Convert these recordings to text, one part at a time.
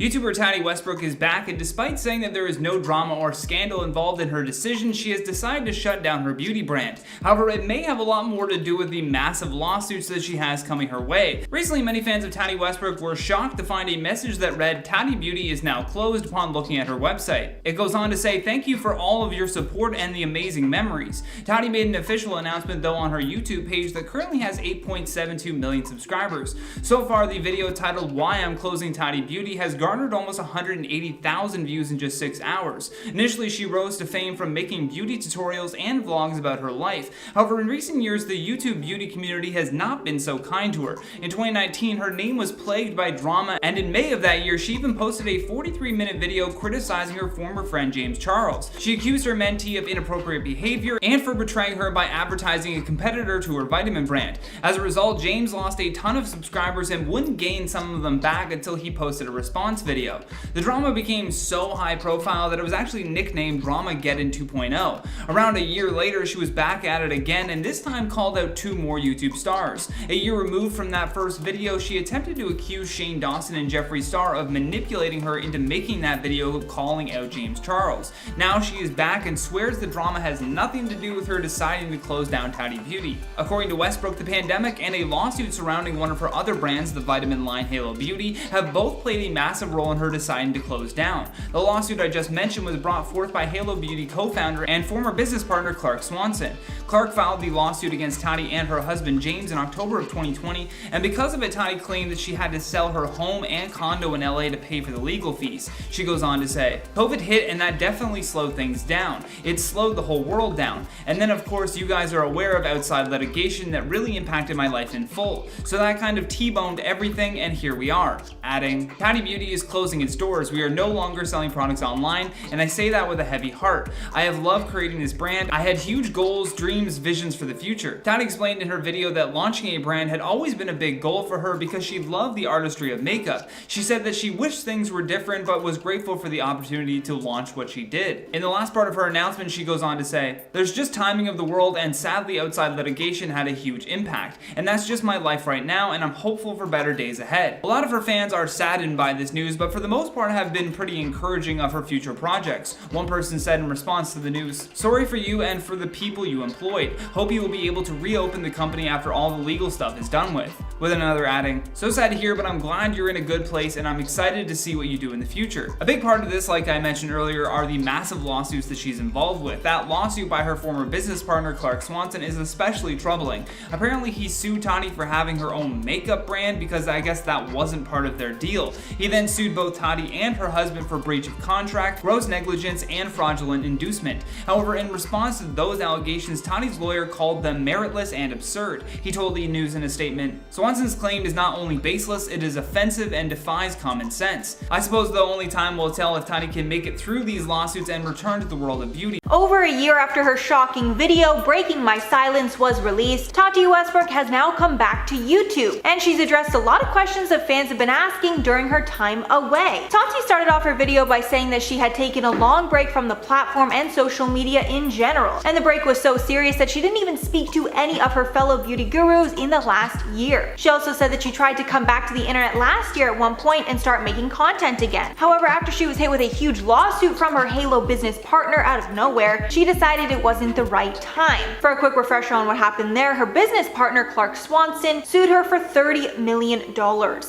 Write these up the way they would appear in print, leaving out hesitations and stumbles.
YouTuber Tati Westbrook is back, and despite saying that there is no drama or scandal involved in her decision, she has decided to shut down her beauty brand. However, it may have a lot more to do with the massive lawsuits that she has coming her way. Recently, many fans of Tati Westbrook were shocked to find a message that read, "Tati Beauty is now closed," upon looking at her website. It goes on to say, "Thank you for all of your support and the amazing memories." Tati made an official announcement though on her YouTube page that currently has 8.72 million subscribers. So far, the video titled "Why I'm Closing Tati Beauty" has garnered almost 180,000 views in just 6 hours. Initially, she rose to fame from making beauty tutorials and vlogs about her life. However, in recent years, the YouTube beauty community has not been so kind to her. In 2019, her name was plagued by drama, and in May of that year, she even posted a 43-minute video criticizing her former friend James Charles. She accused her mentee of inappropriate behavior and for betraying her by advertising a competitor to her vitamin brand. As a result, James lost a ton of subscribers and wouldn't gain some of them back until he posted a response video. The drama became so high profile that it was actually nicknamed Dramageddon 2.0. Around a year later, she was back at it again, and this time called out 2 more YouTube stars. A year removed from that first video, she attempted to accuse Shane Dawson and Jeffree Star of manipulating her into making that video calling out James Charles. Now she is back and swears the drama has nothing to do with her deciding to close down Tati Beauty. According to Westbrook, the pandemic and a lawsuit surrounding one of her other brands, the vitamin line Halo Beauty, have both played a massive role in her deciding to close down. The lawsuit I just mentioned was brought forth by Halo Beauty co-founder and former business partner Clark Swanson. Clark filed the lawsuit against Tati and her husband James in October of 2020, and because of it, Tati claimed that she had to sell her home and condo in LA to pay for the legal fees. She goes on to say, "COVID hit and that definitely slowed things down. It slowed the whole world down. And then of course you guys are aware of outside litigation that really impacted my life in full. So that kind of T-boned everything, and here we are." Adding, "Tati Beauty is closing its doors. We are no longer selling products online, and I say that with a heavy heart. I have loved creating this brand. I had huge goals, dreams, visions for the future." Tati explained in her video that launching a brand had always been a big goal for her because she loved the artistry of makeup. She said that she wished things were different but was grateful for the opportunity to launch what she did. In the last part of her announcement, she goes on to say, "There's just timing of the world, and sadly outside litigation had a huge impact. And that's just my life right now, and I'm hopeful for better days ahead." A lot of her fans are saddened by this news, but for the most part have been pretty encouraging of her future projects. One person said in response to the news, "Sorry for you and for the people you employed. Hope you will be able to reopen the company after all the legal stuff is done with." With another adding, "So sad to hear, but I'm glad you're in a good place and I'm excited to see what you do in the future." A big part of this, like I mentioned earlier, are the massive lawsuits that she's involved with. That lawsuit by her former business partner Clark Swanson is especially troubling. Apparently he sued Tati for having her own makeup brand because I guess that wasn't part of their deal. He then sued both Tati and her husband for breach of contract, gross negligence, and fraudulent inducement. However, in response to those allegations, Tati's lawyer called them meritless and absurd. He told E! News in a statement, "Swanson's claim is not only baseless, it is offensive and defies common sense. I suppose the only time will tell if Tati can make it through these lawsuits and return to the world of beauty." Over a year after her shocking video, Breaking My Silence, was released, Tati Westbrook has now come back to YouTube, and she's addressed a lot of questions that fans have been asking during her time away. Tati started off her video by saying that she had taken a long break from the platform and social media in general, and the break was so serious that she didn't even speak to any of her fellow beauty gurus in the last year. She also said that she tried to come back to the internet last year at one point and start making content again. However, after she was hit with a huge lawsuit from her Halo business partner out of nowhere, she decided it wasn't the right time. For a quick refresher on what happened there, her business partner Clark Swanson sued her for $30 million,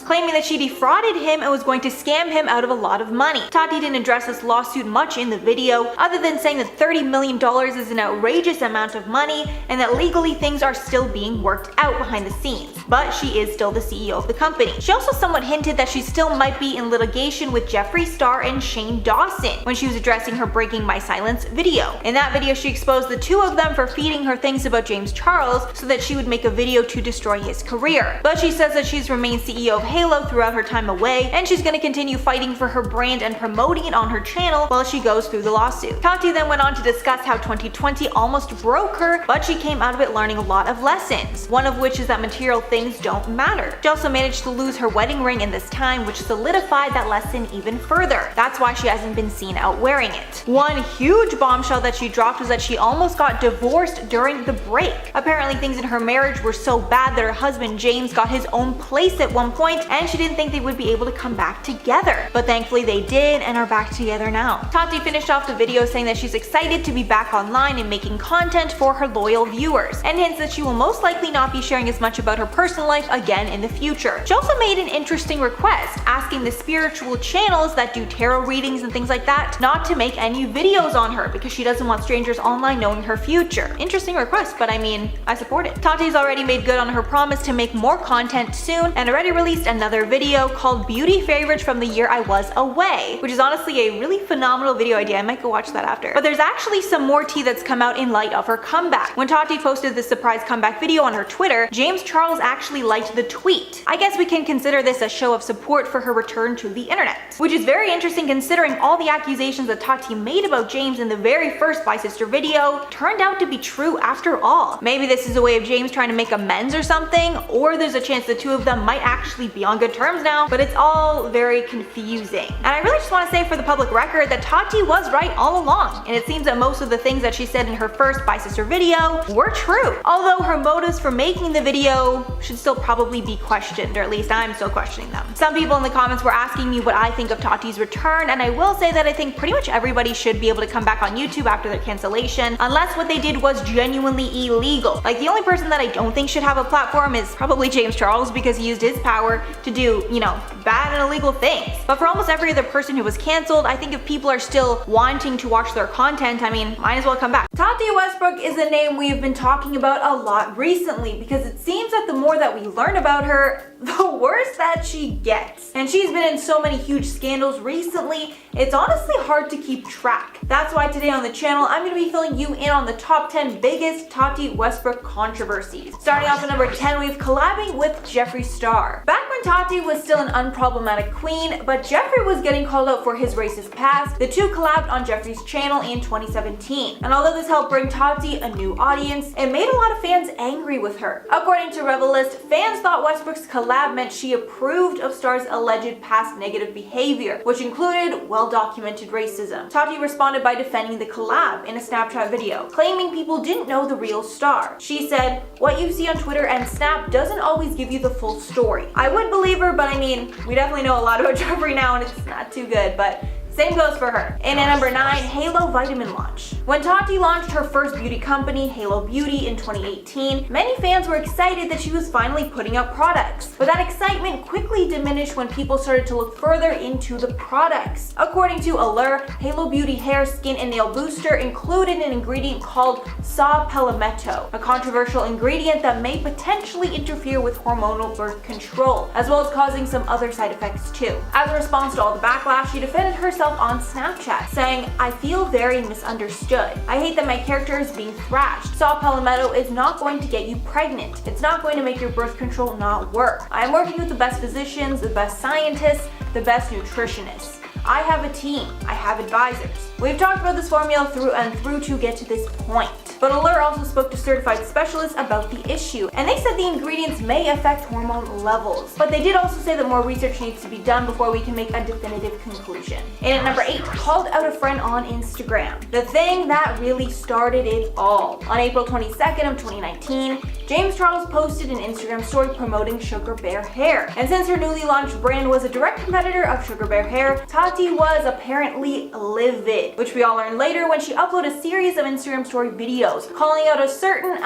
claiming that she defrauded him and was going to scam him out of a lot of money. Tati didn't address this lawsuit much in the video, other than saying that $30 million is an outrageous amount of money and that legally things are still being worked out behind the scenes, but she is still the CEO of the company. She also somewhat hinted that she still might be in litigation with Jeffree Star and Shane Dawson when she was addressing her Breaking My Silence video. In that video, she exposed the two of them for feeding her things about James Charles so that she would make a video to destroy his career. But she says that she's remained CEO of Halo throughout her time away, and she's going to continue fighting for her brand and promoting it on her channel while she goes through the lawsuit. Tati then went on to discuss how 2020 almost broke her, but she came out of it learning a lot of lessons, one of which is that material things don't matter. She also managed to lose her wedding ring in this time, which solidified that lesson even further. That's why she hasn't been seen out wearing it. One huge bombshell that she dropped was that she almost got divorced during the break. Apparently things in her marriage were so bad that her husband James got his own place at one point, and she didn't think they would be able to come back back together. But thankfully they did and are back together now. Tati finished off the video saying that she's excited to be back online and making content for her loyal viewers, and hints that she will most likely not be sharing as much about her personal life again in the future. She also made an interesting request, asking the spiritual channels that do tarot readings and things like that not to make any videos on her because she doesn't want strangers online knowing her future. Interesting request, but I mean, I support it. Tati's already made good on her promise to make more content soon and already released another video called Beauty Favorites from the Year I Was Away, which is honestly a really phenomenal video idea. I might go watch that after. But there's actually some more tea that's come out in light of her comeback. When Tati posted this surprise comeback video on her Twitter, James Charles actually liked the tweet. I guess we can consider this a show of support for her return to the internet, which is very interesting considering all the accusations that Tati made about James in the very first By Sister video turned out to be true after all. Maybe this is a way of James trying to make amends or something, or there's a chance the two of them might actually be on good terms now, but it's all very confusing. And I really just want to say for the public record that Tati was right all along, and it seems that most of the things that she said in her first By Sister video were true. Although her motives for making the video should still probably be questioned, or at least I'm still questioning them. Some people in the comments were asking me what I think of Tati's return, and I will say that I think pretty much everybody should be able to come back on YouTube after their cancellation, unless what they did was genuinely illegal. Like, the only person that I don't think should have a platform is probably James Charles, because he used his power to do, you know, bad and illegal things. But for almost every other person who was cancelled, I think if people are still wanting to watch their content, I mean, might as well come back. Tati Westbrook is a name we have been talking about a lot recently, because it seems that the more that we learn about her, the worse that she gets. And she's been in so many huge scandals recently, it's honestly hard to keep track. That's why today on the channel, I'm going to be filling you in on the top 10 biggest Tati Westbrook controversies. Starting off at number 10, we have collabing with Jeffree Star. Back when Tati was still an unproblematic queen, but Jeffree was getting called out for his racist past, the two collabed on Jeffree's channel in 2017. And although this helped bring Tati a new audience, it made a lot of fans angry with her. According to Revelist, fans thought Westbrook's collab meant she approved of Star's alleged past negative behavior, which included well-documented racism. Tati responded by defending the collab in a Snapchat video, claiming people didn't know the real Star. She said, "What you see on Twitter and Snap doesn't always give you the full story." I would believe her, but I mean, we definitely know a lot about Jeffree now and it's not too good, but same goes for her. And at number 9, Halo Vitamin launch. When Tati launched her first beauty company, Halo Beauty, in 2018, many fans were excited that she was finally putting out products. But that excitement quickly diminished when people started to look further into the products. According to Allure, Halo Beauty hair, skin, and nail booster included an ingredient called saw palmetto, a controversial ingredient that may potentially interfere with hormonal birth control, as well as causing some other side effects too. As a response to all the backlash, she defended herself on Snapchat, saying, "I feel very misunderstood. I hate that my character is being thrashed. Saw palmetto is not going to get you pregnant. It's not going to make your birth control not work. I am working with the best physicians, the best scientists, the best nutritionists. I have a team. I have advisors." We've talked about this formula through and through to get to this point. But Allure also spoke to certified specialists about the issue, and they said the ingredients may affect hormone levels. But they did also say that more research needs to be done before we can make a definitive conclusion. And at number 8, called out a friend on Instagram. The thing that really started it all. On April 22nd of 2019, James Charles posted an Instagram story promoting Sugar Bear Hair. And since her newly launched brand was a direct competitor of Sugar Bear Hair, Tati was apparently livid, which we all learned later when she uploaded a series of Instagram story videos calling out a certain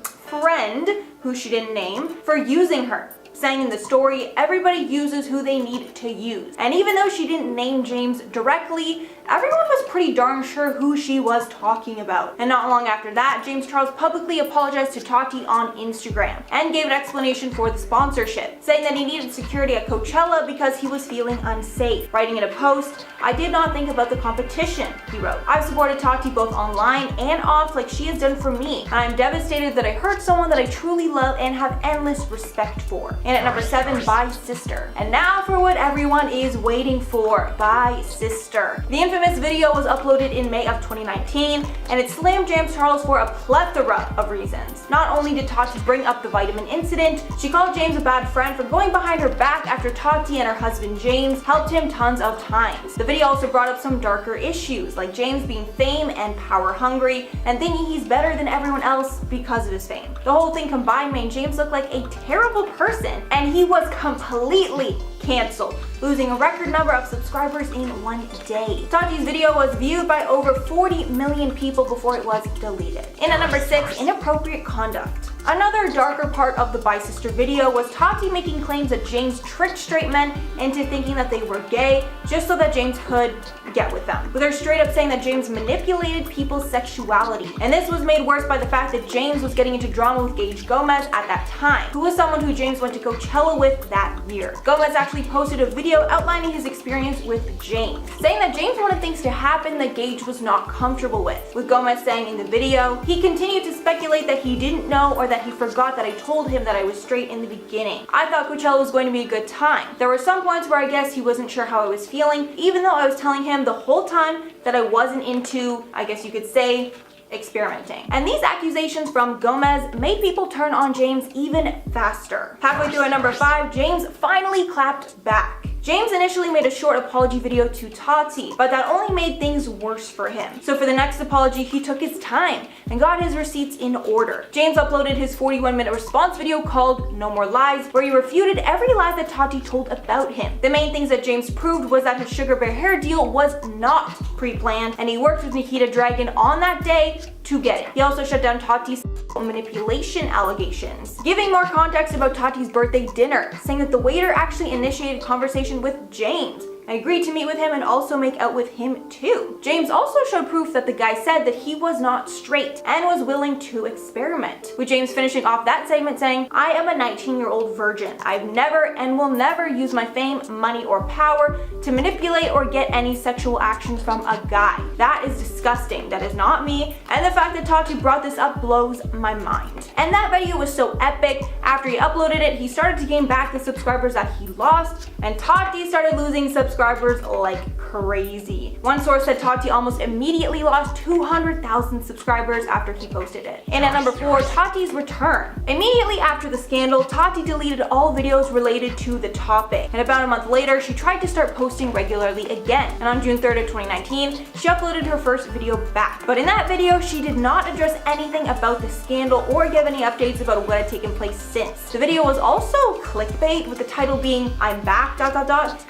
friend, who she didn't name, for using her, saying in the story, everybody uses who they need to use. And even though she didn't name James directly, everyone was pretty darn sure who she was talking about. And not long after that, James Charles publicly apologized to Tati on Instagram and gave an explanation for the sponsorship, saying that he needed security at Coachella because he was feeling unsafe. Writing in a post, "I did not think about the competition," he wrote. "I've supported Tati both online and off like she has done for me, and I'm devastated that I hurt someone that I truly love and have endless respect for." And at number 7, By Sister. And now for what everyone is waiting for, By Sister. The infamous video was uploaded in May of 2019, and it slammed James Charles for a plethora of reasons. Not only did Tati bring up the vitamin incident, she called James a bad friend for going behind her back after Tati and her husband James helped him tons of times. The video also brought up some darker issues, like James being fame and power hungry, and thinking he's better than everyone else because of his fame. The whole thing combined made James look like a terrible person, and he was completely canceled. losing a record number of subscribers in one day. Tati's video was viewed by over 40 million people before it was deleted. In at number 6, Inappropriate Conduct. Another darker part of the bi-sister video was Tati making claims that James tricked straight men into thinking that they were gay just so that James could get with them, with her straight up saying that James manipulated people's sexuality. And this was made worse by the fact that James was getting into drama with Gage Gomez at that time, who was someone who James went to Coachella with that year. Gomez actually posted a video outlining his experience with James, saying that James wanted things to happen that Gage was not comfortable with Gomez saying in the video, "He continued to speculate that he didn't know or that he forgot that I told him that I was straight in the beginning. I thought Coachella was going to be a good time. There were some points where I guess he wasn't sure how I was feeling, even though I was telling him the whole time that I wasn't into, I guess you could say, experimenting." And these accusations from Gomez made people turn on James even faster. Halfway through at number 5, James finally clapped back. James initially made a short apology video to Tati, but that only made things worse for him. So for the next apology, he took his time and got his receipts in order. James uploaded his 41-minute response video called No More Lies, where he refuted every lie that Tati told about him. The main things that James proved was that his Sugar Bear hair deal was not pre-planned, and he worked with Nikita Dragon on that day to get it. He also shut down Tati's manipulation allegations, giving more context about Tati's birthday dinner, saying that the waiter actually initiated conversation with James. I agreed to meet with him and also make out with him too. James also showed proof that the guy said that he was not straight and was willing to experiment, with James finishing off that segment saying, "I am a 19-year-old virgin. I've never and will never use my fame, money, or power to manipulate or get any sexual actions from a guy. That is disgusting. That is not me, and the fact that Tati brought this up blows my mind." And that video was so epic. After he uploaded it, he started to gain back the subscribers that he lost, and Tati started losing subscribers like crazy. One source said Tati almost immediately lost 200,000 subscribers after he posted it. And at number 4, Tati's return. Immediately after the scandal, Tati deleted all videos related to the topic, and about a month later, she tried to start posting regularly again. And on June 3rd of 2019, she uploaded her first video back. But in that video, she did not address anything about the scandal or give any updates about what had taken place since. The video was also clickbait, with the title being "I'm back ...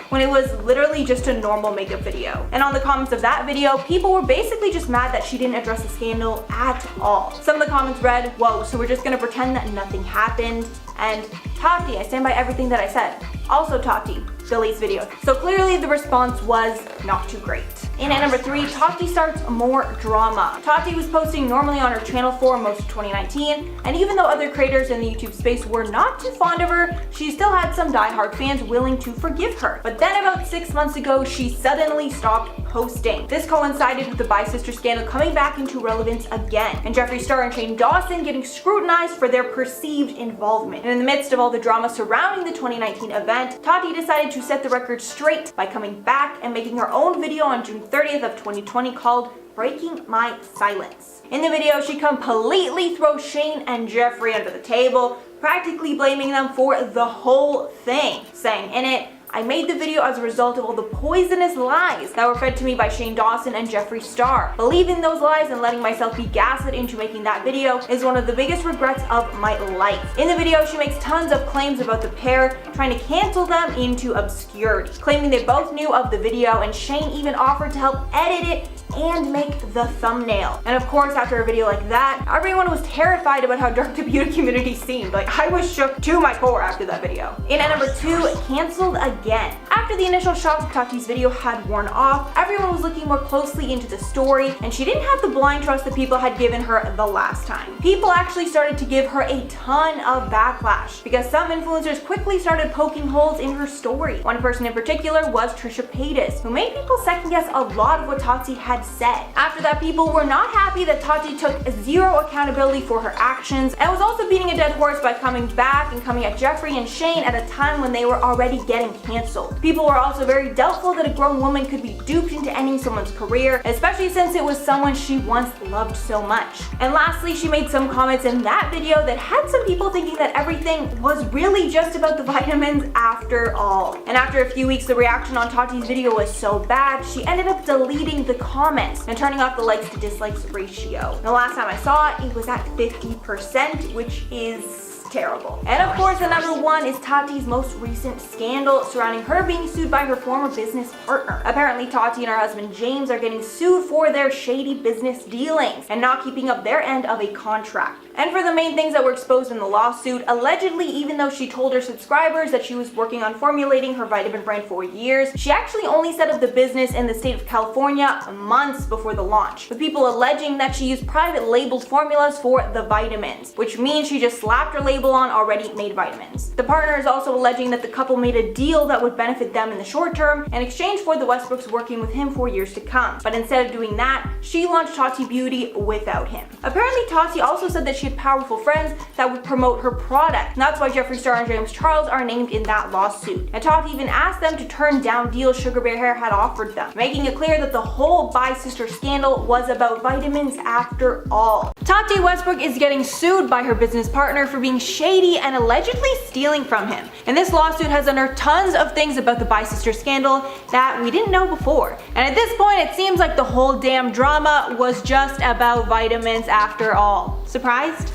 when it was literally just a normal makeup video. And on the comments of that video, people were basically just mad that she didn't address the scandal at all. Some of the comments read, "Whoa, so we're just gonna pretend that nothing happened," and "Tati, I stand by everything that I said. Also Tati, deletes videos." So clearly the response was not too great. And at number 3, Tati starts more drama. Tati was posting normally on her channel for most of 2019, and even though other creators in the YouTube space were not too fond of her, she still had some diehard fans willing to forgive her. But then about 6 months ago, she suddenly stopped posting. This coincided with the bi-sister scandal coming back into relevance again, and Jeffree Star and Shane Dawson getting scrutinized for their perceived involvement. And in the midst of all the drama surrounding the 2019 event, Tati decided to set the record straight by coming back and making her own video on June 30th of 2020 called Breaking My Silence. In the video, she completely throws Shane and Jeffree under the table, practically blaming them for the whole thing, saying in it, "I made the video as a result of all the poisonous lies that were fed to me by Shane Dawson and Jeffree Star. Believing those lies and letting myself be gaslit into making that video is one of the biggest regrets of my life." In the video, she makes tons of claims about the pair, trying to cancel them into obscurity, claiming they both knew of the video, and Shane even offered to help edit it and make the thumbnail. And of course, after a video like that, everyone was terrified about how dark the beauty community seemed. Like, I was shook to my core after that video. And at number 2, canceled again. After the initial shock of Tati's video had worn off, everyone was looking more closely into the story, and she didn't have the blind trust that people had given her the last time. People actually started to give her a ton of backlash, because some influencers quickly started poking holes in her story. One person in particular was Trisha Paytas, who made people second guess a lot of what Tati had said. After that, people were not happy that Tati took zero accountability for her actions, and was also beating a dead horse by coming back and coming at Jeffree and Shane at a time when they were already getting canceled. People were also very doubtful that a grown woman could be duped into ending someone's career, especially since it was someone she once loved so much. And lastly, she made some comments in that video that had some people thinking that everything was really just about the vitamins after all. And after a few weeks, the reaction on Tati's video was so bad, she ended up deleting the comments and turning off the likes to dislikes ratio. The last time I saw it, it was at 50%, which is terrible. And of course, the number one is Tati's most recent scandal surrounding her being sued by her former business partner. Apparently, Tati and her husband James are getting sued for their shady business dealings and not keeping up their end of a contract. And for the main things that were exposed in the lawsuit, allegedly, even though she told her subscribers that she was working on formulating her vitamin brand for years, she actually only set up the business in the state of California months before the launch, with people alleging that she used private labeled formulas for the vitamins, which means she just slapped her label on already made vitamins. The partner is also alleging that the couple made a deal that would benefit them in the short term in exchange for the Westbrooks working with him for years to come. But instead of doing that, she launched Tati Beauty without him. Apparently, Tati also said that she had powerful friends that would promote her product, and that's why Jeffree Star and James Charles are named in that lawsuit. And Tati even asked them to turn down deals Sugar Bear Hair had offered them, making it clear that the whole bi-sister scandal was about vitamins after all. Tati Westbrook is getting sued by her business partner for being shady and allegedly stealing from him. And this lawsuit has unearthed tons of things about the bi-sister scandal that we didn't know before. And at this point, it seems like the whole damn drama was just about vitamins after all. Surprised?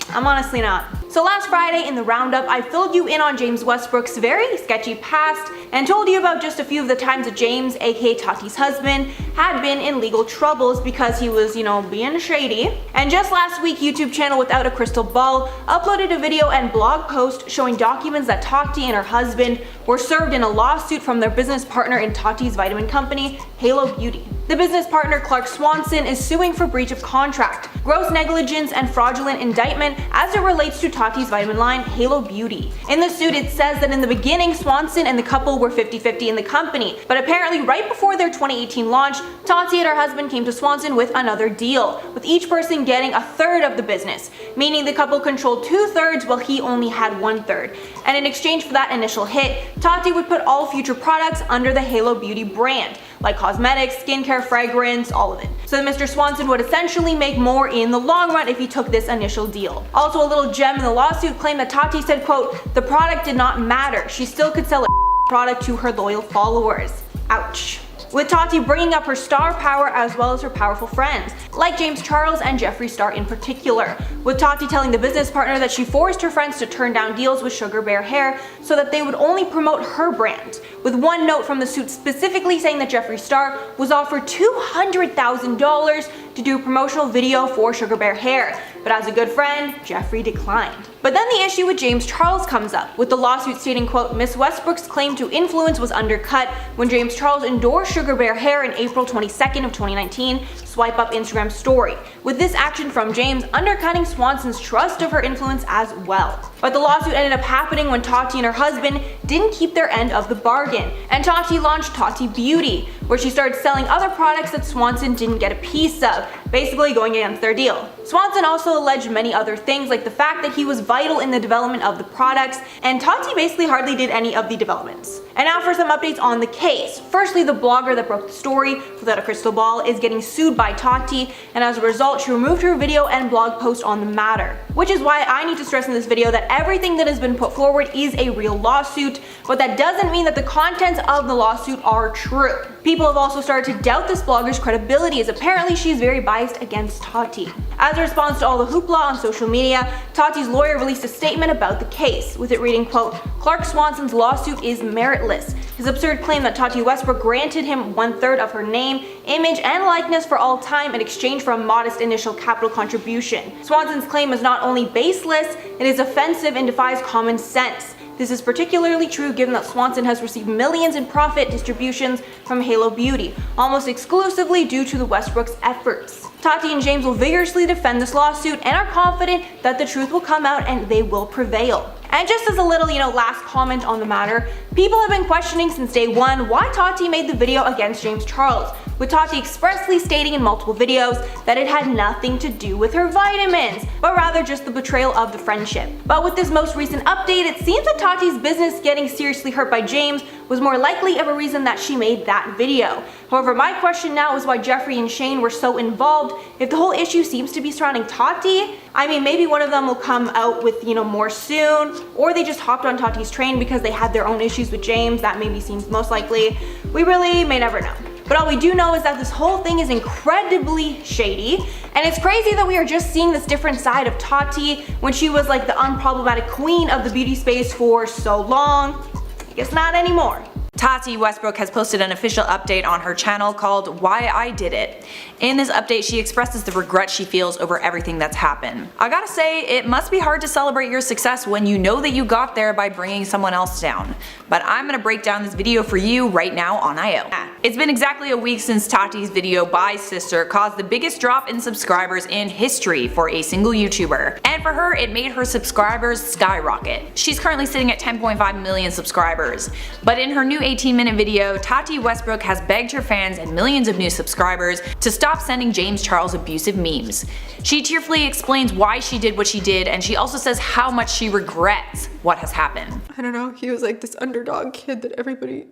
I'm honestly not. So last Friday in the roundup, I filled you in on James Westbrook's very sketchy past and told you about just a few of the times that James, aka Tati's husband, had been in legal troubles because he was, being shady. And just last week, YouTube channel Without a Crystal Ball uploaded a video and blog post showing documents that Tati and her husband were served in a lawsuit from their business partner in Tati's vitamin company, Halo Beauty. The business partner, Clark Swanson, is suing for breach of contract, gross negligence, and fraudulent indictment as it relates to Tati's vitamin line, Halo Beauty. In the suit, it says that in the beginning, Swanson and the couple were 50-50 in the company, but apparently right before their 2018 launch, Tati and her husband came to Swanson with another deal, with each person getting a third of the business, meaning the couple controlled 2/3 while he only had 1/3. And in exchange for that initial hit, Tati would put all future products under the Halo Beauty brand, like cosmetics, skincare, fragrance, all of it. So Mr. Swanson would essentially make more in the long run if he took this initial deal. Also, a little gem in the lawsuit claimed that Tati said, quote, "The product did not matter. She still could sell a product to her loyal followers." Ouch. With Tati bringing up her star power as well as her powerful friends, like James Charles and Jeffree Star in particular, with Tati telling the business partner that she forced her friends to turn down deals with Sugar Bear Hair so that they would only promote her brand, with one note from the suit specifically saying that Jeffree Star was offered $200,000 to do a promotional video for Sugar Bear Hair, but as a good friend, Jeffree declined. But then the issue with James Charles comes up, with the lawsuit stating, quote, "Miss Westbrook's claim to influence was undercut when James Charles endorsed Sugar Bear Hair in April 22nd of 2019, swipe up Instagram story, with this action from James undercutting Swanson's trust of her influence as well." But the lawsuit ended up happening when Tati and her husband didn't keep their end of the bargain, and Tati launched Tati Beauty, where she started selling other products that Swanson didn't get a piece of, basically going against their deal. Swanson also alleged many other things, like the fact that he was vital in the development of the products, and Tati basically hardly did any of the developments. And now for some updates on the case. Firstly, the blogger that broke the story, Without a Crystal Ball, is getting sued by Tati, and as a result, she removed her video and blog post on the matter. Which is why I need to stress in this video that everything that has been put forward is a real lawsuit, but that doesn't mean that the contents of the lawsuit are true. People have also started to doubt this blogger's credibility, as apparently she's very biased against Tati. As a response to all the hoopla on social media, Tati's lawyer released a statement about the case, with it reading, quote, "Clark Swanson's lawsuit is meritless. His absurd claim that Tati Westbrook granted him 1/3 of her name, image, and likeness for all time in exchange for a modest initial capital contribution. Swanson's claim is not only baseless, it is offensive and defies common sense. This is particularly true given that Swanson has received millions in profit distributions from Halo Beauty, almost exclusively due to the Westbrooks' efforts." Tati and James will vigorously defend this lawsuit and are confident that the truth will come out and they will prevail. And just as a little, last comment on the matter, people have been questioning since day one why Tati made the video against James Charles, with Tati expressly stating in multiple videos that it had nothing to do with her vitamins, but rather just the betrayal of the friendship. But with this most recent update, it seems that Tati's business getting seriously hurt by James was more likely of a reason that she made that video. However, my question now is why Jeffree and Shane were so involved if the whole issue seems to be surrounding Tati. I mean, maybe one of them will come out with, more soon, or they just hopped on Tati's train because they had their own issues with James. That maybe seems most likely. We really may never know. But all we do know is that this whole thing is incredibly shady, and it's crazy that we are just seeing this different side of Tati when she was like the unproblematic queen of the beauty space for so long. I guess not anymore. Tati Westbrook has posted an official update on her channel called Why I Did It. In this update, she expresses the regret she feels over everything that's happened. I gotta say, it must be hard to celebrate your success when you know that you got there by bringing someone else down. But I'm gonna break down this video for you right now on IO. It's been exactly a week since Tati's video Bye Sister caused the biggest drop in subscribers in history for a single YouTuber. And for her, it made her subscribers skyrocket. She's currently sitting at 10.5 million subscribers. But in her new 18-minute video, Tati Westbrook has begged her fans and millions of new subscribers to stop sending James Charles abusive memes. She tearfully explains why she did what she did, and she also says how much she regrets what has happened. I don't know, he was like this underdog kid that everybody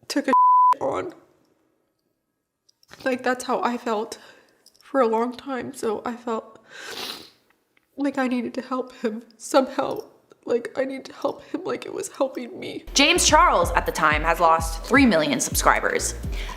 took a on. Like, that's how I felt for a long time, so I felt like I needed to help him somehow. Like, I need to help him like it was helping me. James Charles at the time has lost 3 million subscribers.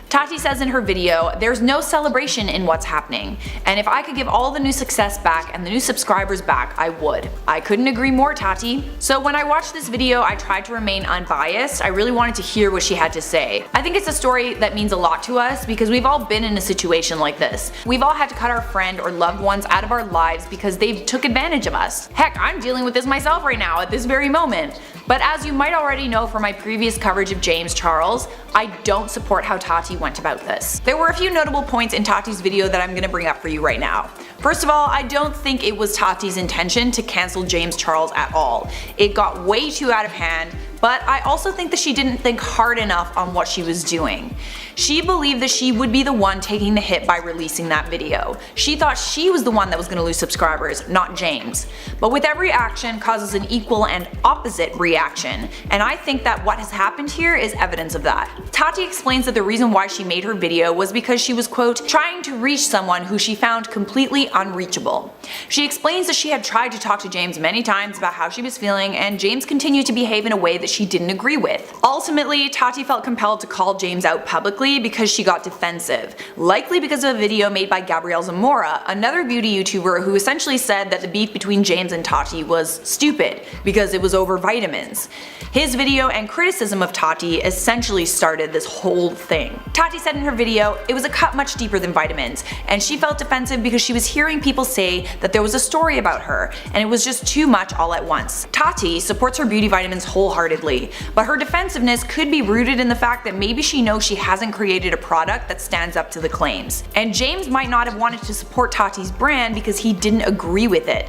Tati says in her video, there's no celebration in what's happening, and if I could give all the new success back and the new subscribers back, I would. I couldn't agree more, Tati. So when I watched this video, I tried to remain unbiased. I really wanted to hear what she had to say. I think it's a story that means a lot to us because we've all been in a situation like this. We've all had to cut our friend or loved ones out of our lives because they took advantage of us. Heck, I'm dealing with this myself right now at this very moment. But as you might already know from my previous coverage of James Charles, I don't support how Tati went about this. There were a few notable points in Tati's video that I'm gonna bring up for you right now. First of all, I don't think it was Tati's intention to cancel James Charles at all. It got way too out of hand, but I also think that she didn't think hard enough on what she was doing. She believed that she would be the one taking the hit by releasing that video. She thought she was the one that was going to lose subscribers, not James. But with every action causes an equal and opposite reaction, and I think that what has happened here is evidence of that. Tati explains that the reason why she made her video was because she was, quote, trying to reach someone who she found completely unreachable. She explains that she had tried to talk to James many times about how she was feeling, and James continued to behave in a way that she didn't agree with. Ultimately, Tati felt compelled to call James out publicly because she got defensive, likely because of a video made by Gabrielle Zamora, another beauty YouTuber who essentially said that the beef between James and Tati was stupid because it was over vitamins. His video and criticism of Tati essentially started this whole thing. Tati said in her video, it was a cut much deeper than vitamins, and she felt defensive because she was hearing people say that there was a story about her, and it was just too much all at once. Tati supports her beauty vitamins wholeheartedly, but her defensiveness could be rooted in the fact that maybe she knows she hasn't created a product that stands up to the claims. And James might not have wanted to support Tati's brand because he didn't agree with it.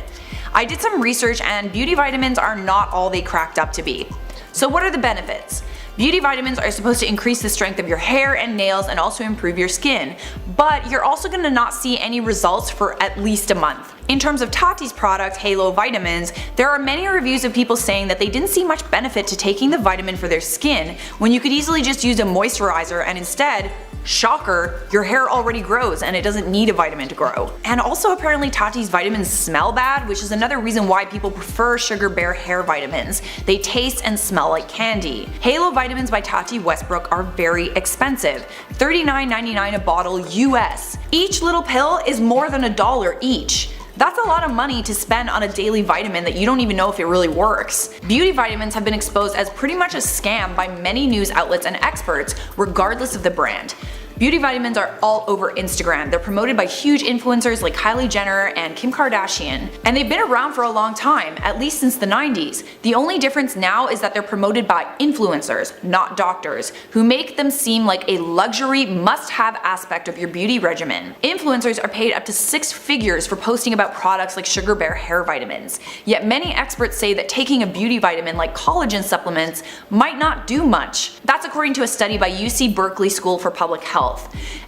I did some research, and beauty vitamins are not all they cracked up to be. So what are the benefits? Beauty vitamins are supposed to increase the strength of your hair and nails and also improve your skin, but you're also going to not see any results for at least a month. In terms of Tati's product, Halo Vitamins, there are many reviews of people saying that they didn't see much benefit to taking the vitamin for their skin when you could easily just use a moisturizer and instead, shocker, your hair already grows and it doesn't need a vitamin to grow. And also apparently Tati's vitamins smell bad, which is another reason why people prefer Sugar Bear hair vitamins. They taste and smell like candy. Halo Vitamins by Tati Westbrook are very expensive, $39.99 a bottle US. Each little pill is more than $1 each. That's a lot of money to spend on a daily vitamin that you don't even know if it really works. Beauty vitamins have been exposed as pretty much a scam by many news outlets and experts, regardless of the brand. Beauty vitamins are all over Instagram. They're promoted by huge influencers like Kylie Jenner and Kim Kardashian. And they've been around for a long time, at least since the 90s. The only difference now is that they're promoted by influencers, not doctors, who make them seem like a luxury must-have aspect of your beauty regimen. Influencers are paid up to 6 figures for posting about products like Sugar Bear hair vitamins. Yet many experts say that taking a beauty vitamin like collagen supplements might not do much. That's according to a study by UC Berkeley School for Public Health.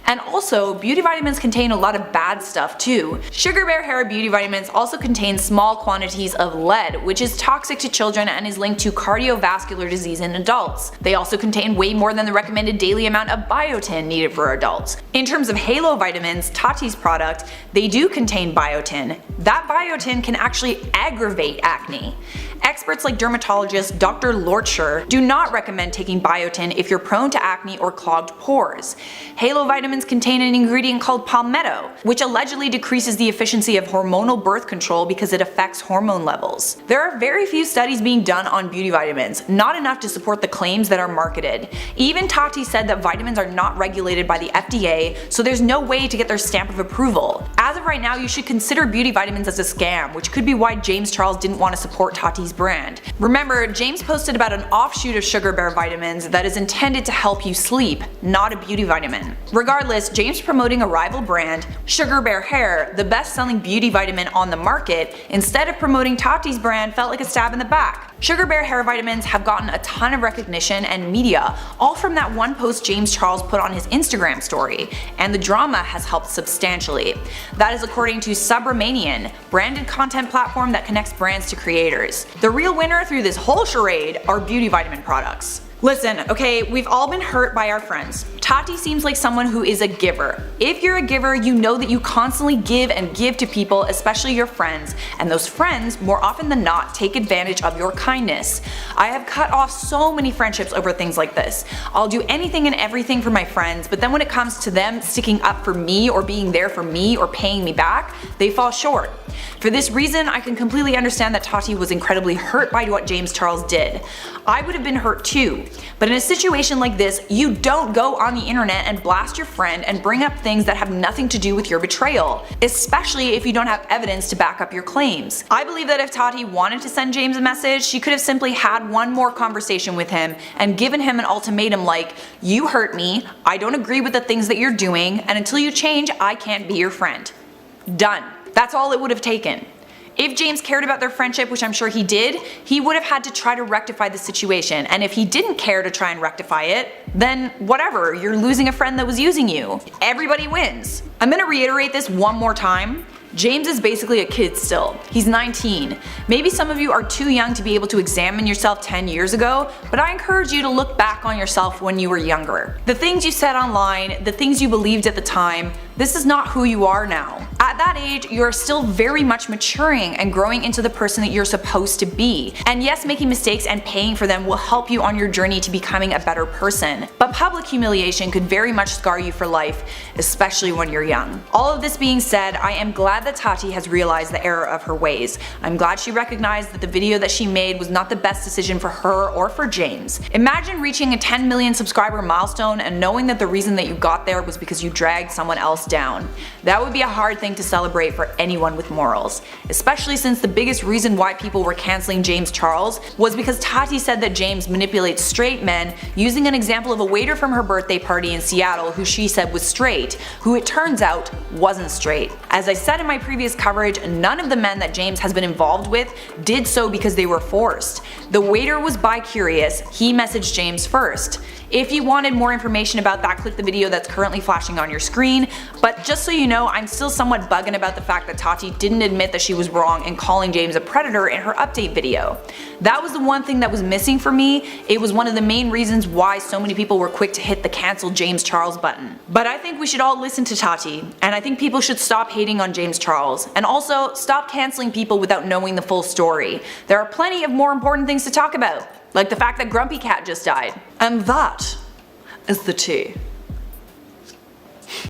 And also, beauty vitamins contain a lot of bad stuff too. Sugar Bear hair beauty vitamins also contain small quantities of lead, which is toxic to children and is linked to cardiovascular disease in adults. They also contain way more than the recommended daily amount of biotin needed for adults. In terms of Halo Vitamins, Tati's product, they do contain biotin. That biotin can actually aggravate acne. Experts like dermatologist Dr. Lorcher do not recommend taking biotin if you're prone to acne or clogged pores. Halo vitamins contain an ingredient called palmetto, which allegedly decreases the efficiency of hormonal birth control because it affects hormone levels. There are very few studies being done on beauty vitamins, not enough to support the claims that are marketed. Even Tati said that vitamins are not regulated by the FDA, so there's no way to get their stamp of approval. As of right now, you should consider beauty vitamins as a scam, which could be why James Charles didn't want to support Tati's brand. Remember, James posted about an offshoot of Sugar Bear vitamins that is intended to help you sleep, not a beauty vitamin. Regardless, James promoting a rival brand, Sugar Bear Hair, the best-selling beauty vitamin on the market, instead of promoting Tati's brand, felt like a stab in the back. Sugar Bear hair vitamins have gotten a ton of recognition and media, all from that one post James Charles put on his Instagram story, and the drama has helped substantially. That is according to Subramanian, branded content platform that connects brands to creators. The real winner through this whole charade are beauty vitamin products. Listen, okay, we've all been hurt by our friends. Tati seems like someone who is a giver. If you're a giver, you know that you constantly give and give to people, especially your friends, and those friends, more often than not, take advantage of your kindness. I have cut off so many friendships over things like this. I'll do anything and everything for my friends, but then when it comes to them sticking up for me or being there for me or paying me back, they fall short. For this reason, I can completely understand that Tati was incredibly hurt by what James Charles did. I would have been hurt too. But in a situation like this, you don't go on the internet and blast your friend and bring up things that have nothing to do with your betrayal, especially if you don't have evidence to back up your claims. I believe that if Tati wanted to send James a message, she could have simply had one more conversation with him and given him an ultimatum like, you hurt me, I don't agree with the things that you're doing, and until you change, I can't be your friend. Done. That's all it would have taken. If James cared about their friendship, which I'm sure he did, he would have had to try to rectify the situation, and if he didn't care to try and rectify it, then whatever, you're losing a friend that was using you. Everybody wins. I'm gonna reiterate this one more time. James is basically a kid still. He's 19. Maybe some of you are too young to be able to examine yourself 10 years ago, but I encourage you to look back on yourself when you were younger. The things you said online, the things you believed at the time, this is not who you are now. At that age, you're still very much maturing and growing into the person that you're supposed to be. And yes, making mistakes and paying for them will help you on your journey to becoming a better person. But public humiliation could very much scar you for life, especially when you're young. All of this being said, I am glad that Tati has realized the error of her ways. I'm glad she recognized that the video that she made was not the best decision for her or for James. Imagine reaching a 10 million subscriber milestone and knowing that the reason that you got there was because you dragged someone else down. That would be a hard thing to celebrate for anyone with morals, especially since the biggest reason why people were canceling James Charles was because Tati said that James manipulates straight men, using an example of a waiter from her birthday party in Seattle who she said was straight, who it turns out wasn't straight. As I said in my previous coverage, none of the men that James has been involved with did so because they were forced. The waiter was bi-curious, he messaged James first. If you wanted more information about that, click the video that's currently flashing on your screen, but just so you know, I'm still somewhat bugging about the fact that Tati didn't admit that she was wrong in calling James a predator in her update video. That was the one thing that was missing for me. It was one of the main reasons why so many people were quick to hit the cancel James Charles button. But I think we should all listen to Tati, and I think people should stop hating on James Charles, and also stop canceling people without knowing the full story. There are plenty of more important things to talk about, like the fact that Grumpy Cat just died. And that is the tea.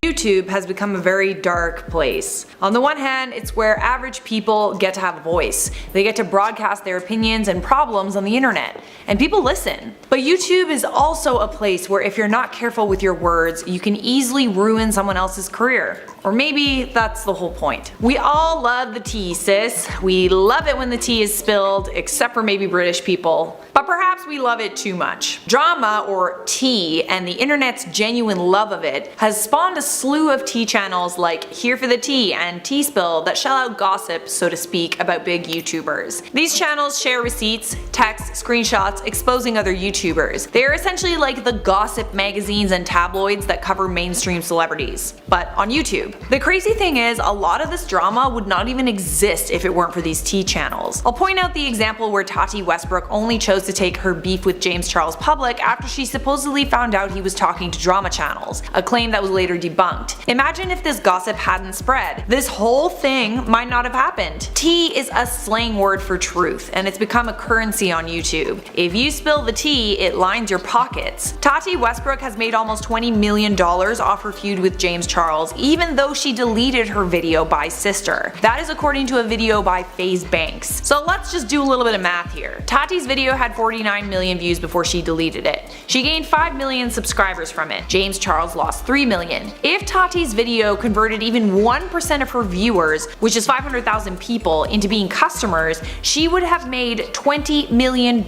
YouTube has become a very dark place. On the one hand, it's where average people get to have a voice. They get to broadcast their opinions and problems on the internet, and people listen. But YouTube is also a place where if you're not careful with your words, you can easily ruin someone else's career. Or maybe that's the whole point. We all love the tea, sis. We love it when the tea is spilled, except for maybe British people. But perhaps we love it too much. Drama, or tea, and the internet's genuine love of it has spawned a slew of tea channels like Here for the Tea and Tea Spill that shell out gossip, so to speak, about big YouTubers. These channels share receipts, texts, screenshots exposing other YouTubers. They are essentially like the gossip magazines and tabloids that cover mainstream celebrities, but on YouTube. The crazy thing is, a lot of this drama would not even exist if it weren't for these tea channels. I'll point out the example where Tati Westbrook only chose to take her beef with James Charles public after she supposedly found out he was talking to drama channels, a claim that was later debunked debunked. Imagine if this gossip hadn't spread. This whole thing might not have happened. Tea is a slang word for truth, and it's become a currency on YouTube. If you spill the tea, it lines your pockets. Tati Westbrook has made almost $20 million off her feud with James Charles, even though she deleted her video by sister. That is according to a video by FaZe Banks. So let's just do a little bit of math here. Tati's video had 49 million views before she deleted it. She gained 5 million subscribers from it. James Charles lost 3 million. If Tati's video converted even 1% of her viewers, which is 500,000 people, into being customers, she would have made $20 million.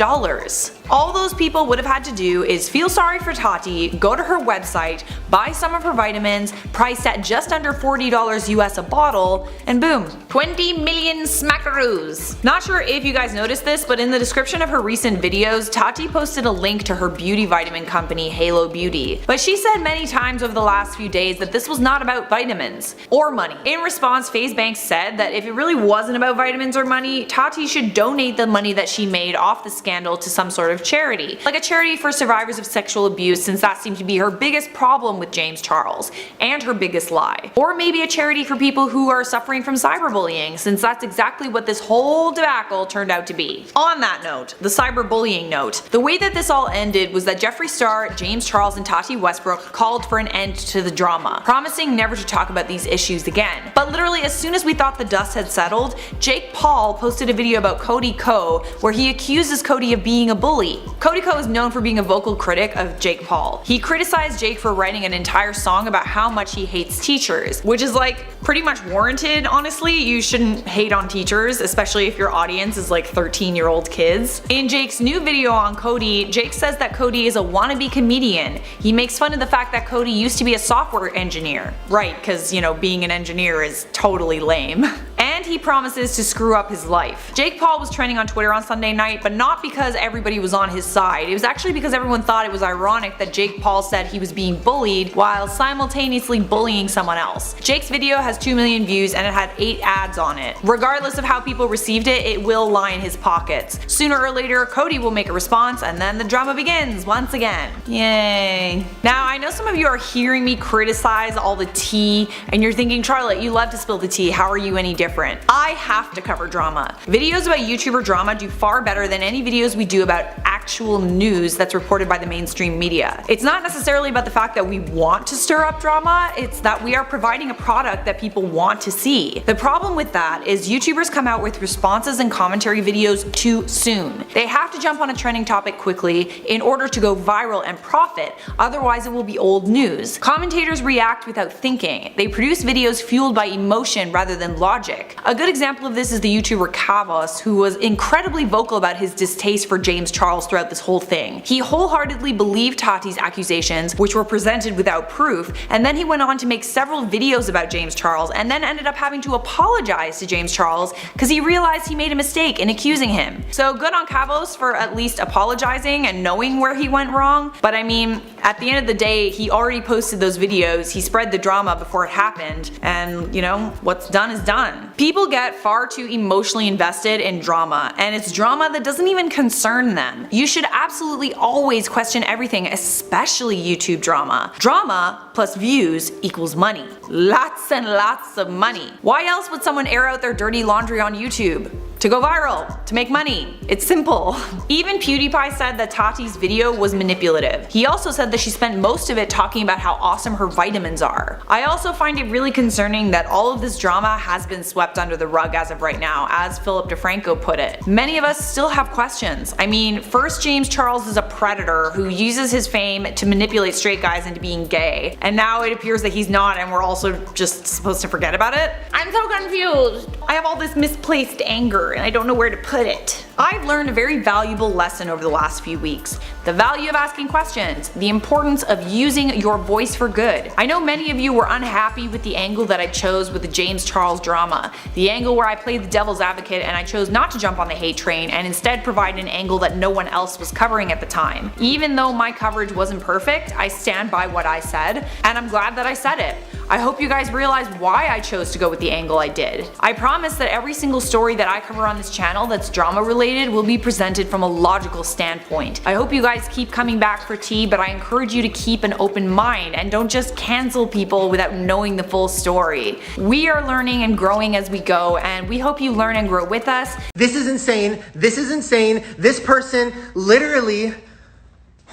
All those people would have had to do is feel sorry for Tati, go to her website, buy some of her vitamins, priced at just under $40 US a bottle, and boom, 20 million smackaroos. Not sure if you guys noticed this, but in the description of her recent videos, Tati posted a link to her beauty vitamin company, Halo Beauty. But she said many times over the last few days that this was not about vitamins or money. In response, FaZe Banks said that if it really wasn't about vitamins or money, Tati should donate the money that she made off the scandal to some sort of charity, like a charity for survivors of sexual abuse, since that seemed to be her biggest problem with James Charles, and her biggest lie. Or maybe a charity for people who are suffering from cyberbullying, since that's exactly what this whole debacle turned out to be. On that note, the cyberbullying note, the way that this all ended was that Jeffree Star, James Charles, and Tati Westbrook called for an end to the drama, promising never to talk about these issues again. But literally as soon as we thought the dust had settled, Jake Paul posted a video about Cody Ko where he accuses Cody of being a bully. Cody Ko is known for being a vocal critic of Jake Paul. He criticized Jake for writing an entire song about how much he hates teachers, which is like pretty much warranted, honestly. You shouldn't hate on teachers, especially if your audience is like 13-year-old kids. In Jake's new video on Cody, Jake says that Cody is a wannabe comedian. He makes fun of the fact that Cody used to be a software engineer. Right, because you know, being an engineer is totally lame. And he promises to screw up his life. Jake Paul was trending on Twitter on Sunday night, but not because everybody was on his side. It was actually because everyone thought it was ironic that Jake Paul said he was being bullied while simultaneously bullying someone else. Jake's video has 2 million views and it had 8 ads on it. Regardless of how people received it, it will line his pockets. Sooner or later, Cody will make a response and then the drama begins once again. Yay. Now, I know some of you are hearing me criticize all the tea and you're thinking, Charlotte, you love to spill the tea, how are you any different? I have to cover drama. Videos about YouTuber drama do far better than any videos we do about actual news that's reported by the mainstream media. It's not necessarily about the fact that we want to stir up drama, it's that we are providing a product that people want to see. The problem with that is YouTubers come out with responses and commentary videos too soon. They have to jump on a trending topic quickly in order to go viral and profit, otherwise it will be old news. Commentators react without thinking. They produce videos fueled by emotion rather than logic. A good example of this is the YouTuber Kavos, who was incredibly vocal about his distaste for James Charles throughout this whole thing. He wholeheartedly believed Tati's accusations, which were presented without proof, and then he went on to make several videos about James Charles and then ended up having to apologize to James Charles because he realized he made a mistake in accusing him. So good on Kavos for at least apologizing and knowing where he went wrong, but I mean, at the end of the day, he already posted those videos, he spread the drama before it happened, and you know, what's done is done. People get far too emotionally invested in drama, and it's drama that doesn't even concern them. You should absolutely always question everything, especially YouTube drama. Drama plus views equals money. Lots and lots of money. Why else would someone air out their dirty laundry on YouTube? To go viral, to make money. It's simple. Even PewDiePie said that Tati's video was manipulative. He also said that she spent most of it talking about how awesome her vitamins are. I also find it really concerning that all of this drama has been swept under the rug as of right now, as Philip DeFranco put it. Many of us still have questions. I mean, first James Charles is a predator who uses his fame to manipulate straight guys into being gay, and now it appears that he's not and we're also just supposed to forget about it? I'm so confused. I have all this misplaced anger and I don't know where to put it. I've learned a very valuable lesson over the last few weeks. The value of asking questions, the importance of using your voice for good. I know many of you were unhappy with the angle that I chose with the James Charles drama, the angle where I played the devil's advocate and I chose not to jump on the hate train and instead provide an angle that no one else was covering at the time. Even though my coverage wasn't perfect, I stand by what I said, and I'm glad that I said it. I hope you guys realize why I chose to go with the angle I did. I promise that every single story that I cover on this channel that's drama related isolated, we'll be presented from a logical standpoint. I hope you guys keep coming back for tea, but I encourage you to keep an open mind and don't just cancel people without knowing the full story. We are learning and growing as we go, and we hope you learn and grow with us. This is insane. This is insane. This person literally,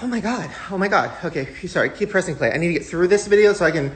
oh my God. Okay, sorry, keep pressing play. I need to get through this video so I can,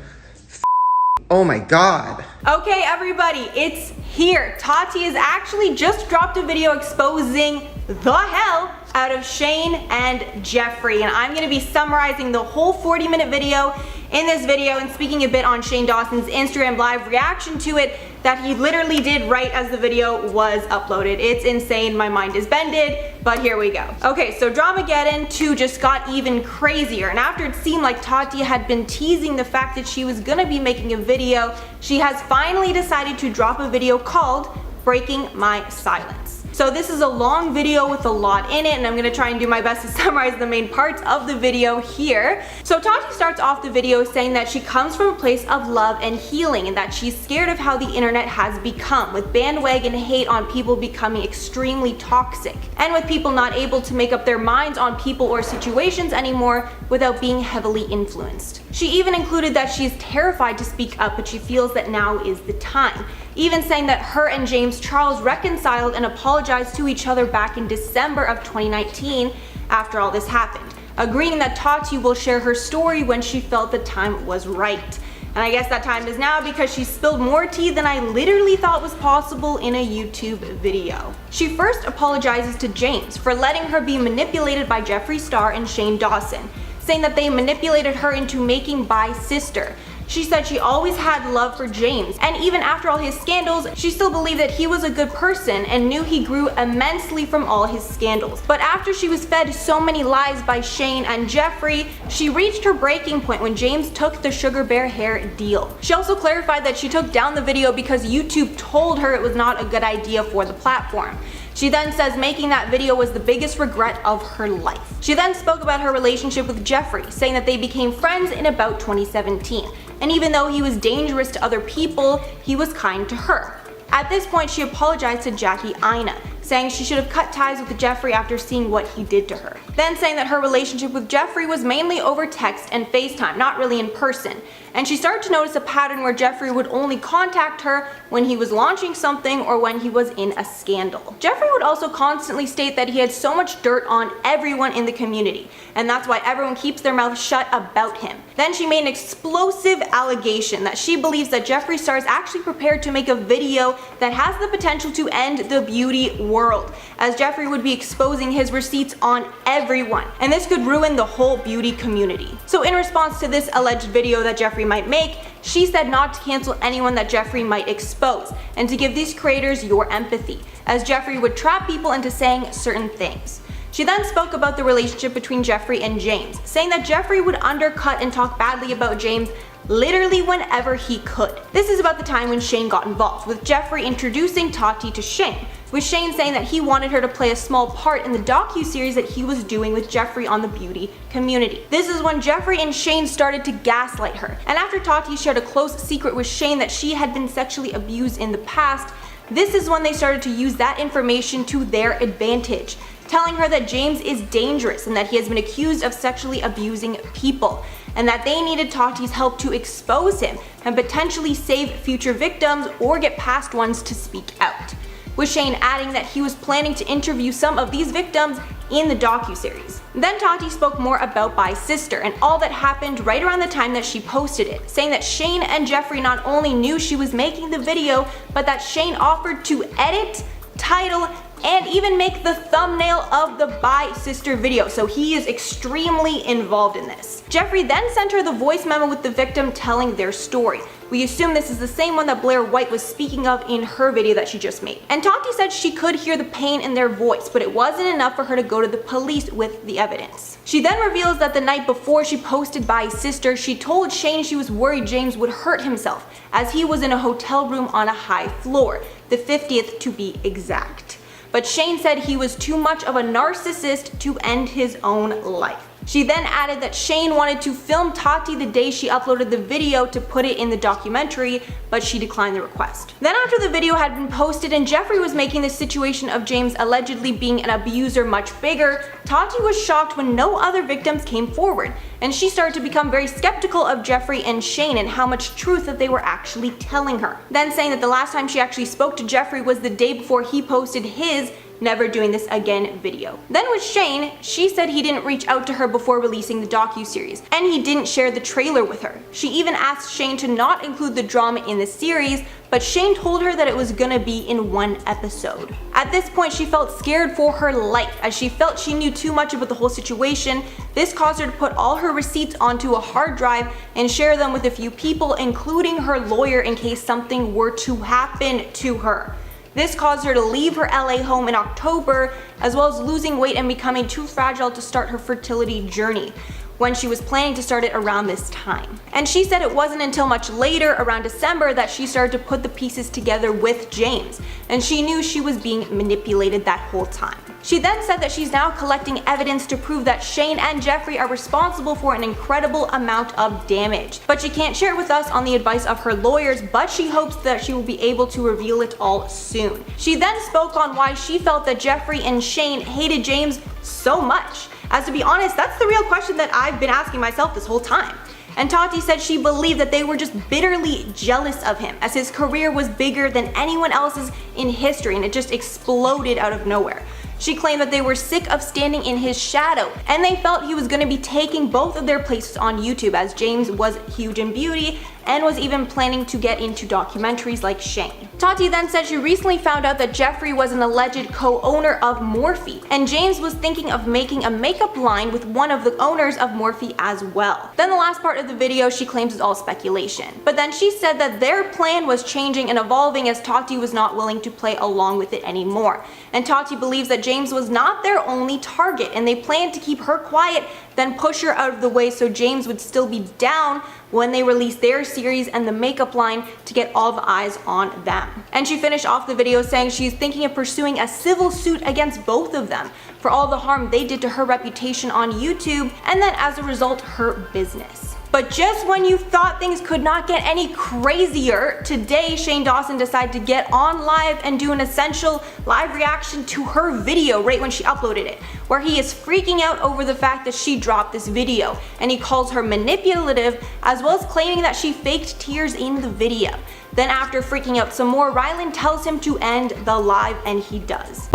oh my God. Okay, everybody, it's here. Tati has actually just dropped a video exposing the hell out of Shane and Jeffree, and I'm gonna be summarizing the whole 40-minute video in this video and speaking a bit on Shane Dawson's Instagram live reaction to it that he literally did right as the video was uploaded. It's insane, my mind is bended, but here we go. Okay, so Dramageddon 2 just got even crazier, and after it seemed like Tati had been teasing the fact that she was gonna be making a video, she has finally decided to drop a video called Breaking My Silence. So this is a long video with a lot in it, and I'm gonna try and do my best to summarize the main parts of the video here. So Tati starts off the video saying that she comes from a place of love and healing, and that she's scared of how the internet has become, with bandwagon hate on people becoming extremely toxic, and with people not able to make up their minds on people or situations anymore without being heavily influenced. She even included that she is terrified to speak up, but she feels that now is the time, even saying that her and James Charles reconciled and apologized to each other back in December of 2019 after all this happened, agreeing that Tati will share her story when she felt the time was right. And I guess that time is now, because she spilled more tea than I literally thought was possible in a YouTube video. She first apologizes to James for letting her be manipulated by Jeffree Star and Shane Dawson, saying that they manipulated her into making Bye Sister. She said she always had love for James, and even after all his scandals, she still believed that he was a good person and knew he grew immensely from all his scandals. But after she was fed so many lies by Shane and Jeffree, she reached her breaking point when James took the Sugar Bear hair deal. She also clarified that she took down the video because YouTube told her it was not a good idea for the platform. She then says making that video was the biggest regret of her life. She then spoke about her relationship with Jeffree, saying that they became friends in about 2017. And even though he was dangerous to other people, he was kind to her. At this point, she apologized to Jackie Aina, saying she should have cut ties with Jeffree after seeing what he did to her. Then saying that her relationship with Jeffree was mainly over text and FaceTime, not really in person. And she started to notice a pattern where Jeffree would only contact her when he was launching something or when he was in a scandal. Jeffree would also constantly state that he had so much dirt on everyone in the community, and that's why everyone keeps their mouth shut about him. Then she made an explosive allegation that she believes that Jeffree Star is actually prepared to make a video that has the potential to end the beauty world, as Jeffree would be exposing his receipts on everyone, and this could ruin the whole beauty community. So in response to this alleged video that Jeffree might make, she said not to cancel anyone that Jeffree might expose, and to give these creators your empathy, as Jeffree would trap people into saying certain things. She then spoke about the relationship between Jeffree and James, saying that Jeffree would undercut and talk badly about James literally whenever he could. This is about the time when Shane got involved, with Jeffree introducing Tati to Shane, with Shane saying that he wanted her to play a small part in the docu-series that he was doing with Jeffree on the beauty community. This is when Jeffree and Shane started to gaslight her, and after Tati shared a close secret with Shane that she had been sexually abused in the past, this is when they started to use that information to their advantage, telling her that James is dangerous and that he has been accused of sexually abusing people, and that they needed Tati's help to expose him and potentially save future victims or get past ones to speak out, with Shane adding that he was planning to interview some of these victims in the docu-series. Then Tati spoke more about Bye Sister and all that happened right around the time that she posted it, saying that Shane and Jeffree not only knew she was making the video, but that Shane offered to edit, title, and even make the thumbnail of the Bye Sister video, so he is extremely involved in this. Jeffree then sent her the voice memo with the victim telling their story. We assume this is the same one that Blair White was speaking of in her video that she just made. And Tati said she could hear the pain in their voice, but it wasn't enough for her to go to the police with the evidence. She then reveals that the night before she posted Bye Sister, she told Shane she was worried James would hurt himself, as he was in a hotel room on a high floor, the 50th to be exact. But Shane said he was too much of a narcissist to end his own life. She then added that Shane wanted to film Tati the day she uploaded the video to put it in the documentary, but she declined the request. Then after the video had been posted and Jeffree was making the situation of James allegedly being an abuser much bigger, Tati was shocked when no other victims came forward, and she started to become very skeptical of Jeffree and Shane and how much truth that they were actually telling her. Then saying that the last time she actually spoke to Jeffree was the day before he posted his "Never Doing This Again" video. Then with Shane, she said he didn't reach out to her before releasing the docuseries, and he didn't share the trailer with her. She even asked Shane to not include the drama in the series, but Shane told her that it was gonna be in one episode. At this point, she felt scared for her life, as she felt she knew too much about the whole situation. This caused her to put all her receipts onto a hard drive and share them with a few people, including her lawyer, in case something were to happen to her. This caused her to leave her LA home in October, as well as losing weight and becoming too fragile to start her fertility journey, when she was planning to start it around this time. And she said it wasn't until much later, around December, that she started to put the pieces together with James, and she knew she was being manipulated that whole time. She then said that she's now collecting evidence to prove that Shane and Jeffree are responsible for an incredible amount of damage, but she can't share it with us on the advice of her lawyers, but she hopes that she will be able to reveal it all soon. She then spoke on why she felt that Jeffree and Shane hated James so much, as to be honest, that's the real question that I've been asking myself this whole time. And Tati said she believed that they were just bitterly jealous of him, as his career was bigger than anyone else's in history and it just exploded out of nowhere. She claimed that they were sick of standing in his shadow, and they felt he was going to be taking both of their places on YouTube, as James was huge in beauty and was even planning to get into documentaries like Shane. Tati then said she recently found out that Jeffree was an alleged co-owner of Morphe, and James was thinking of making a makeup line with one of the owners of Morphe as well. Then the last part of the video she claims is all speculation. But then she said that their plan was changing and evolving, as Tati was not willing to play along with it anymore. And Tati believes that James was not their only target, and they planned to keep her quiet, then push her out of the way so James would still be down when they released their series and the makeup line, to get all the eyes on them. And she finished off the video saying she's thinking of pursuing a civil suit against both of them for all the harm they did to her reputation on YouTube, and then as a result, her business. But just when you thought things could not get any crazier, today Shane Dawson decided to get on live and do an essential live reaction to her video right when she uploaded it, where he is freaking out over the fact that she dropped this video, and he calls her manipulative, as well as claiming that she faked tears in the video. Then after freaking out some more, Rylan tells him to end the live, and he does.